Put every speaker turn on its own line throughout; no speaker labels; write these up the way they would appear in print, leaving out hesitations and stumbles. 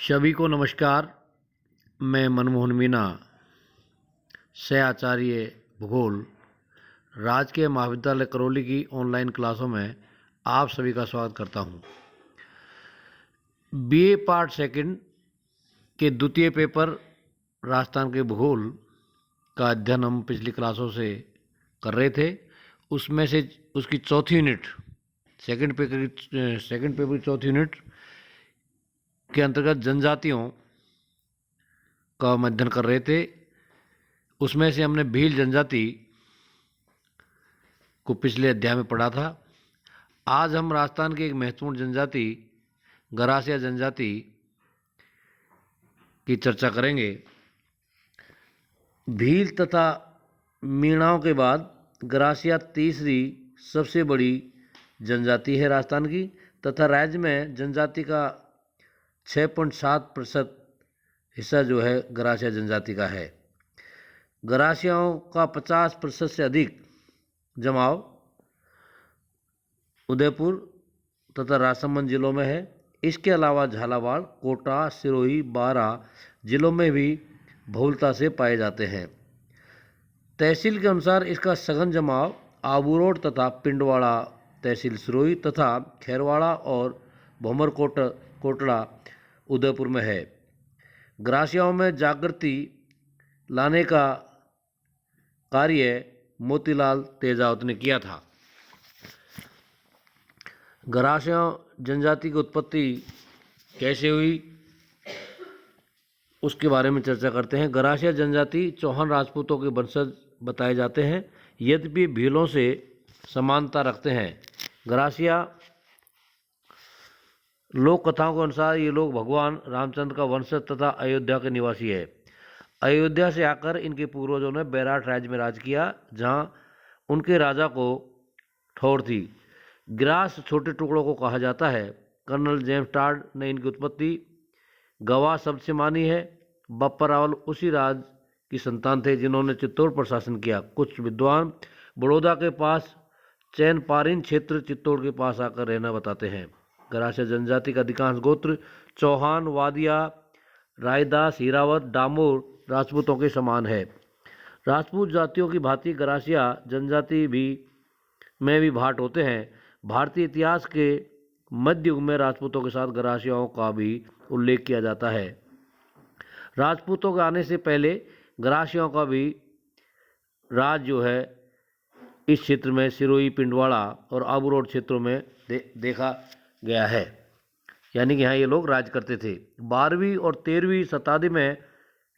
सभी को नमस्कार। मैं मनमोहन मीना, सहआचार्य भूगोल, राजकीय महाविद्यालय करौली की ऑनलाइन क्लासों में आप सभी का स्वागत करता हूं। बीए पार्ट सेकंड के द्वितीय पेपर राजस्थान के भूगोल का अध्ययन हम पिछली क्लासों से कर रहे थे। उसमें से उसकी चौथी यूनिट सेकंड पेपर की चौथी यूनिट के अंतर्गत जनजातियों का हम अध्ययन कर रहे थे। उसमें से हमने भील जनजाति को पिछले अध्याय में पढ़ा था। आज हम राजस्थान की एक महत्वपूर्ण जनजाति गरासिया जनजाति की चर्चा करेंगे। भील तथा मीणाओं के बाद गरासिया तीसरी सबसे बड़ी जनजाति है राजस्थान की, तथा राज्य में जनजाति का 6.7% हिस्सा जो है गरासिया जनजाति का है। गरासियाओं का 50% से अधिक जमाव उदयपुर तथा राजसमंद जिलों में है। इसके अलावा झालावाड़, कोटा, सिरोही, बारा जिलों में भी बहुलता से पाए जाते हैं। तहसील के अनुसार इसका सघन जमाव आबू रोड तथा पिंडवाड़ा तहसील सिरोही तथा खैरवाड़ा और भोमर कोटड़ा उदयपुर में है। गरासियाओं में जागृति लाने का कार्य मोतीलाल तेजावत ने किया था। गरासिया जनजाति की उत्पत्ति कैसे हुई उसके बारे में चर्चा करते हैं। गरासिया जनजाति चौहान राजपूतों के वंशज बताए जाते हैं, यद्यपि भीलों से समानता रखते हैं। गरासिया लोक कथाओं के अनुसार ये लोग भगवान रामचंद्र का वंशज तथा अयोध्या के निवासी है। अयोध्या से आकर इनके पूर्वजों ने बैराट राज्य में राज किया, जहां उनके राजा को ठौर थी। ग्रास छोटे टुकड़ों को कहा जाता है। कर्नल जेम्स टार्ड ने इनकी उत्पत्ति गवाह शब्द से मानी है। बप्पा रावल उसी राज की संतान थे जिन्होंने चित्तौड़ पर शासन किया। कुछ विद्वान बड़ौदा के पास चैनपारीन क्षेत्र चित्तौड़ के पास आकर रहना बताते हैं। गरासिया जनजाति का अधिकांश गोत्र चौहान, वादिया, रायदास, हीरावत, डामोर राजपूतों के समान है। राजपूत जातियों की भांति गरासिया जनजाति में भी भाट होते हैं। भारतीय इतिहास के मध्य युग में राजपूतों के साथ गरासियाओं का भी उल्लेख किया जाता है। राजपूतों के आने से पहले गरासियाओं का भी राज जो है इस क्षेत्र में सिरोही, पिंडवाड़ा और आबू रोड क्षेत्रों में देखा गया है, यानी कि यहाँ ये लोग राज करते थे। 12वीं और 13वीं शताब्दी में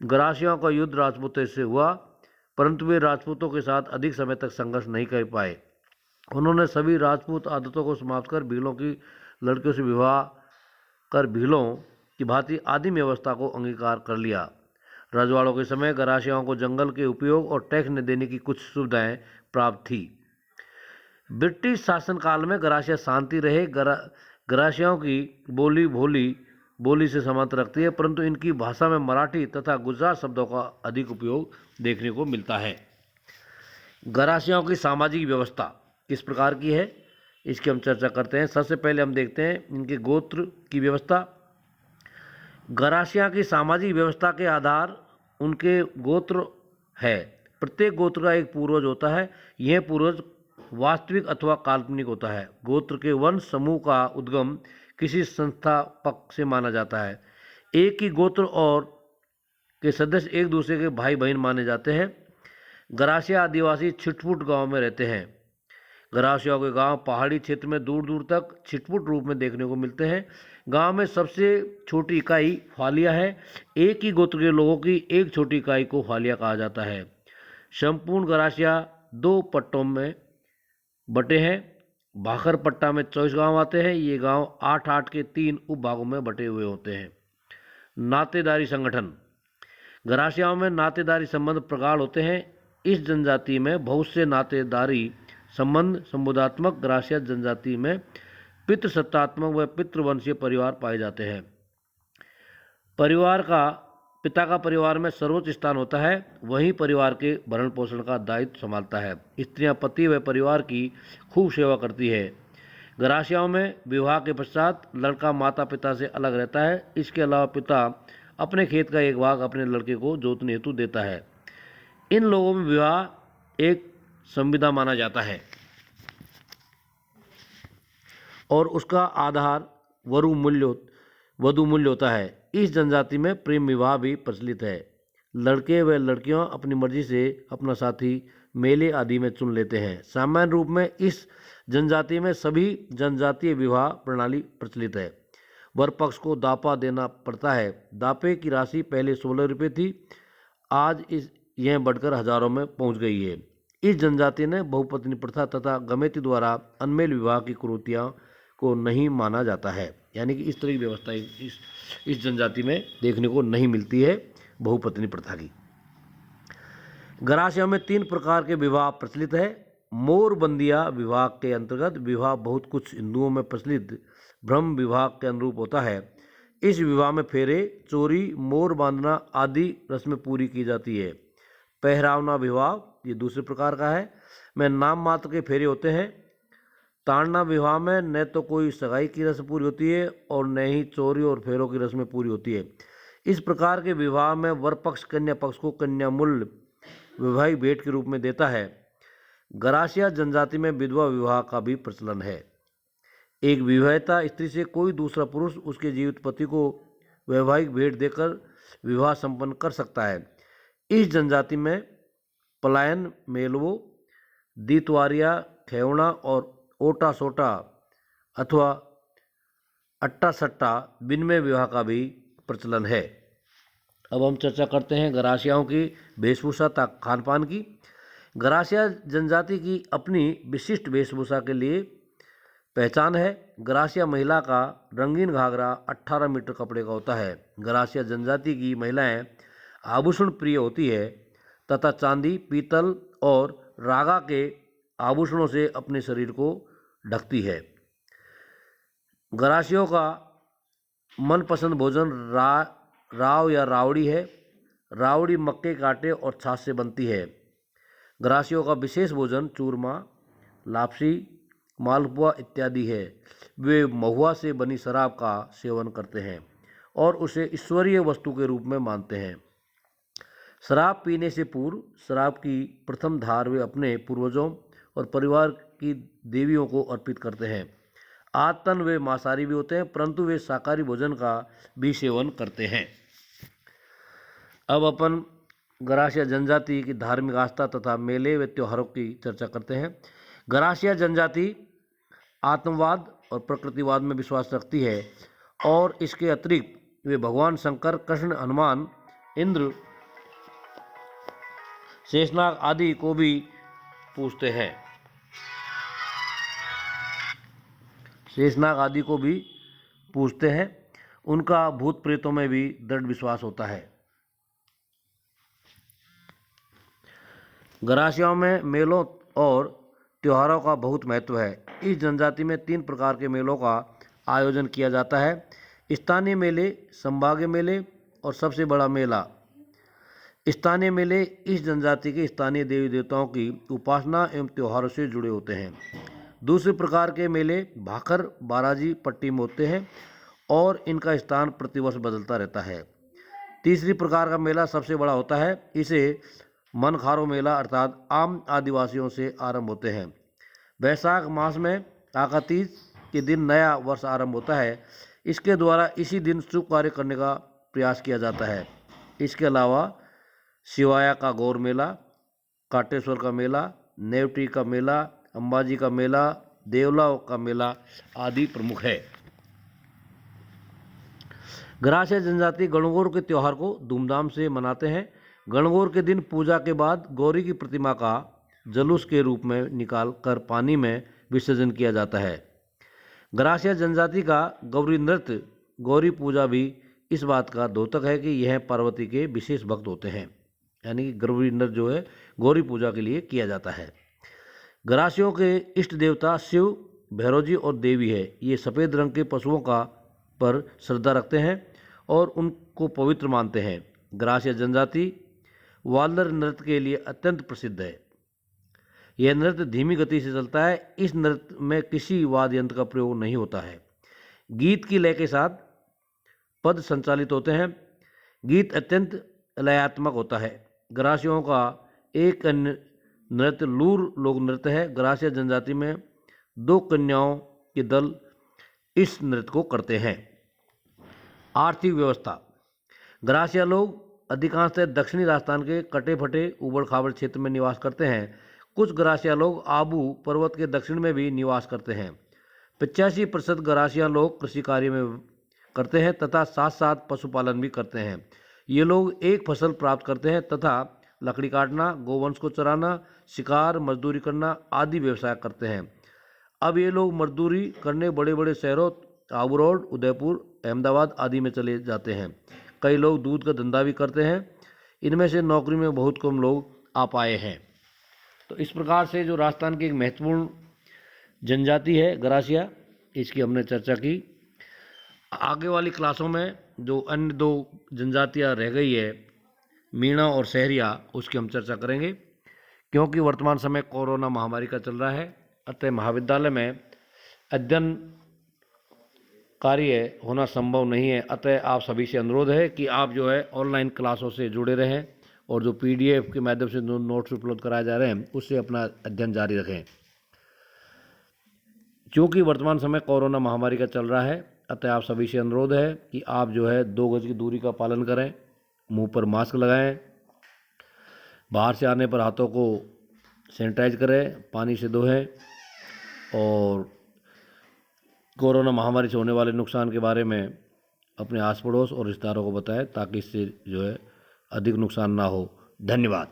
गरासियाओं का युद्ध राजपूतों से हुआ, परंतु वे राजपूतों के साथ अधिक समय तक संघर्ष नहीं कर पाए। उन्होंने सभी राजपूत आदतों को समाप्त कर भीलों की लड़कियों से विवाह कर भीलों की भांति आदिम व्यवस्था को अंगीकार कर लिया। रजवाड़ों के समय गरासियाओं को जंगल के उपयोग और टैक्स न देने की कुछ सुविधाएं प्राप्त थी। ब्रिटिश शासनकाल में गरासिया शांति रहे। गरासियाओं की बोली से समानता रखती है, परंतु इनकी भाषा में मराठी तथा गुजरात शब्दों का अधिक उपयोग देखने को मिलता है। गरासियाओं की सामाजिक व्यवस्था किस प्रकार की है, इसकी हम चर्चा करते हैं। सबसे पहले हम देखते हैं इनके गोत्र की व्यवस्था। गरासिया की सामाजिक व्यवस्था के आधार उनके गोत्र है। प्रत्येक गोत्र का एक पूर्वज होता है। यह पूर्वज वास्तविक अथवा काल्पनिक होता है। गोत्र के वंश समूह का उद्गम किसी संस्थापक से माना जाता है। एक ही गोत्र और के सदस्य एक दूसरे के भाई बहन माने जाते हैं। गरासिया आदिवासी छिटपुट गांव में रहते हैं। गरासियाओं के गांव पहाड़ी क्षेत्र में दूर दूर तक छिटपुट रूप में देखने को मिलते हैं। गांव में सबसे छोटी इकाई फालिया है। एक ही गोत्र के लोगों की एक छोटी इकाई को फालिया कहा जाता है। संपूर्ण गरासिया 2 पट्टों में बटे हैं। भाखर पट्टा में 24 गांव आते हैं। ये गांव 8-8 के 3 उप भागों में बटे हुए होते हैं। नातेदारी संगठन। गरासियाओं में नातेदारी संबंध प्रगाढ़ होते हैं। इस जनजाति में बहुत से नातेदारी संबंध संबोधात्मक। गरासिया जनजाति में पितृसत्तात्मक व पितृवंशीय परिवार पाए जाते हैं। पिता का परिवार में सर्वोच्च स्थान होता है। वहीं परिवार के भरण पोषण का दायित्व संभालता है। स्त्रियां पति व परिवार की खूब सेवा करती है। गरासियाओं में विवाह के पश्चात लड़का माता पिता से अलग रहता है। इसके अलावा पिता अपने खेत का एक भाग अपने लड़के को जोतने हेतु देता है। इन लोगों में विवाह एक संविदा माना जाता है और उसका आधार वधु मूल्य होता है। इस जनजाति में प्रेम विवाह भी प्रचलित है। लड़के व लड़कियां अपनी मर्जी से अपना साथी मेले आदि में चुन लेते हैं। सामान्य रूप में इस जनजाति में सभी जनजातीय विवाह प्रणाली प्रचलित है। वर पक्ष को दापा देना पड़ता है। दापे की राशि पहले 16 रुपये थी, आज यह बढ़कर हजारों में पहुंच गई है। इस जनजाति ने बहुपत्नी प्रथा तथा गमेती द्वारा अनमेल विवाह की कुरीतियां को नहीं माना जाता है। यानी कि इस तरह की व्यवस्था इस जनजाति में देखने को नहीं मिलती है बहुपत्नी प्रथा की। गरासिया में 3 प्रकार के विवाह प्रचलित है। मोरबंदिया विवाह के अंतर्गत विवाह बहुत कुछ हिंदुओं में प्रचलित ब्रह्म विवाह के अनुरूप होता है। इस विवाह में फेरे, चोरी, मोर बांधना आदि रस्में पूरी की जाती है। पहरावना विवाह ये दूसरे प्रकार का है, में नाम मात्र के फेरे होते हैं। ताड़ना विवाह में न तो कोई सगाई की रस्म पूरी होती है और न ही चोरी और फेरों की रस्में पूरी होती है। इस प्रकार के विवाह में वर पक्ष कन्या पक्ष को कन्या मूल्य वैवाहिक भेंट के रूप में देता है। गरासिया जनजाति में विधवा विवाह का भी प्रचलन है। एक विवाहिता स्त्री से कोई दूसरा पुरुष उसके जीवित पति को वैवाहिक भेंट देकर विवाह संपन्न कर सकता है। इस जनजाति में पलायन, मेलवो, दीतवारिया, खेवना और ओटा सोटा अथवा अट्टा सट्टा विनिमय विवाह का भी प्रचलन है। अब हम चर्चा करते हैं गरासियाओं की वेशभूषा तथा खान पान की। गरासिया जनजाति की अपनी विशिष्ट वेशभूषा के लिए पहचान है। गरासिया महिला का रंगीन घाघरा 18 मीटर कपड़े का होता है। गरासिया जनजाति की महिलाएं आभूषण प्रिय होती है तथा चांदी, पीतल और रागा के आभूषणों से अपने शरीर को ढकती है। गरासियों का मनपसंद भोजन राव या रावड़ी है। रावड़ी मक्के के आटे और छाछ से बनती है। गरासियों का विशेष भोजन चूरमा, लापसी, मालपुआ इत्यादि है। वे महुआ से बनी शराब का सेवन करते हैं और उसे ईश्वरीय वस्तु के रूप में मानते हैं। शराब पीने से पूर्व शराब की प्रथम धार वे अपने पूर्वजों और परिवार की देवियों को अर्पित करते हैं। आतन वे मांसाहारी भी होते हैं, परंतु वे शाकाहारी भोजन का भी सेवन करते हैं। अब अपन गरासिया जनजाति की धार्मिक आस्था तथा मेले व त्योहारों की चर्चा करते हैं। गरासिया जनजाति आत्मवाद और प्रकृतिवाद में विश्वास रखती है और इसके अतिरिक्त वे भगवान शंकर, कृष्ण, हनुमान, इंद्र, शेषनाग आदि को भी पूजते हैं। शेषनाग आदि को भी पूजते हैं। उनका भूत प्रेतों में भी दृढ़ विश्वास होता है। गरासियाओं में मेलों और त्योहारों का बहुत महत्व है। इस जनजाति में 3 प्रकार के मेलों का आयोजन किया जाता है। स्थानीय मेले, संभागीय मेले और सबसे बड़ा मेला। स्थानीय मेले इस जनजाति के स्थानीय देवी देवताओं की उपासना एवं त्योहारों से जुड़े होते हैं। दूसरे प्रकार के मेले भाखर, बाराजी पट्टी में होते हैं और इनका स्थान प्रतिवर्ष बदलता रहता है। तीसरी प्रकार का मेला सबसे बड़ा होता है। इसे मनखारो मेला अर्थात आम आदिवासियों से आरंभ होते हैं। वैशाख मास में काकतीज के दिन नया वर्ष आरंभ होता है। इसके द्वारा इसी दिन शुभ कार्य करने का प्रयास किया जाता है। इसके अलावा शिवाया का गौर मेला, काटेश्वर का मेला, नेवटी का मेला, अंबाजी का मेला, देवला का मेला आदि प्रमुख है। गरासिया जनजाति गणगौर के त्यौहार को धूमधाम से मनाते हैं। गणगौर के दिन पूजा के बाद गौरी की प्रतिमा का जुलूस के रूप में निकाल कर पानी में विसर्जन किया जाता है। गरासिया जनजाति का गौरी नृत्य, गौरी पूजा भी इस बात का द्योतक है कि यह पार्वती के विशेष भक्त होते हैं। यानी कि गौरी नृत्य जो है गौरी पूजा के लिए किया जाता है। गरासियों के इष्ट देवता शिव, भैरव जी और देवी है। ये सफ़ेद रंग के पशुओं का पर श्रद्धा रखते हैं और उनको पवित्र मानते हैं। गरासिया जनजाति वालर नृत्य के लिए अत्यंत प्रसिद्ध है। यह नृत्य धीमी गति से चलता है। इस नृत्य में किसी वाद्य यंत्र का प्रयोग नहीं होता है। गीत की लय के साथ पद संचालित होते हैं। गीत अत्यंत लयात्मक होता है। गरासियों का एक अन्य नृत्य लूर लोक नृत्य है। गरासिया जनजाति में 2 कन्याओं के दल इस नृत्य को करते हैं। आर्थिक व्यवस्था। गरासिया लोग अधिकांशतः दक्षिणी राजस्थान के कटे फटे उबड़ खाबड़ क्षेत्र में निवास करते हैं। कुछ गरासिया लोग आबू पर्वत के दक्षिण में भी निवास करते हैं। 85% गरासिया लोग कृषि कार्य में करते हैं तथा साथ साथ पशुपालन भी करते हैं। ये लोग एक फसल प्राप्त करते हैं तथा लकड़ी काटना, गोवंश को चराना, शिकार, मजदूरी करना आदि व्यवसाय करते हैं। अब ये लोग मजदूरी करने बड़े बड़े शहरों आबू रोड, उदयपुर, अहमदाबाद आदि में चले जाते हैं। कई लोग दूध का धंधा भी करते हैं। इनमें से नौकरी में बहुत कम लोग आ पाए हैं। तो इस प्रकार से जो राजस्थान की एक महत्वपूर्ण जनजाति है गरासिया, इसकी हमने चर्चा की। आगे वाली क्लासों में जो अन्य 2 जनजातियाँ रह गई है, मीणा और सहरिया, उसकी हम चर्चा करेंगे। क्योंकि वर्तमान समय कोरोना महामारी का चल रहा है, अतः महाविद्यालय में अध्ययन कार्य होना संभव नहीं है। अतः आप सभी से अनुरोध है कि आप जो है ऑनलाइन क्लासों से जुड़े रहें और जो PDF के माध्यम से नोट्स उपलब्ध कराए जा रहे हैं उससे अपना अध्ययन जारी रखें। क्योंकि वर्तमान समय कोरोना महामारी का चल रहा है, अतः आप सभी से अनुरोध है कि आप जो है 2 गज की दूरी का पालन करें, मुंह पर मास्क लगाएं, बाहर से आने पर हाथों को सैनिटाइज करें, पानी से धोएं और कोरोना महामारी से होने वाले नुकसान के बारे में अपने आस पड़ोस और रिश्तेदारों को बताएं ताकि इससे जो है अधिक नुकसान ना हो। धन्यवाद।